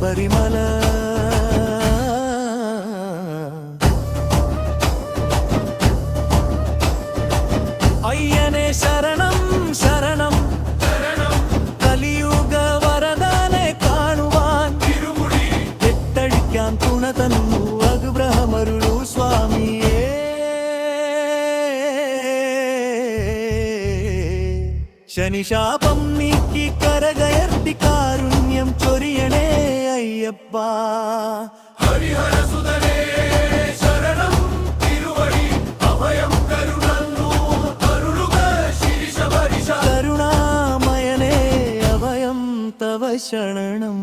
ശബരിമല അയ്യനെ ശരണം ശരണം കലിയുഗ വരദാനെ കാണുവാൻ എട്ടഴിക്കാൻ തുണ തന്നു അനുഗ്രഹമരുളൂ സ്വാമിയേ ശനിശാപം നീക്കി കരകയർത്തി കാരുണ്യം ചൊരിയണേ അയ്യപ്പ ഹരിഹരസുതനേ ശരണം തിരുവടി അഭയം കരുണന്നു അരുളുക ശിരിശബരിശ കരുണാമയനേ അഭയം തവ ശരണം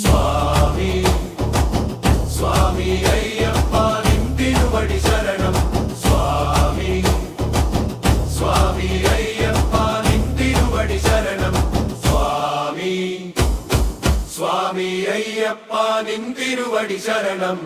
സ്വാമി സ്വാമി അയ്യപ്പ നിൻ തിരുവടി ശരണം സ്വാമി സ്വാമി അയ്യപ്പ നിൻ തിരുവടി ശരണം സ്വാമി സ്വാമി അയ്യപ്പ നിൻ തിരുവടി ശരണം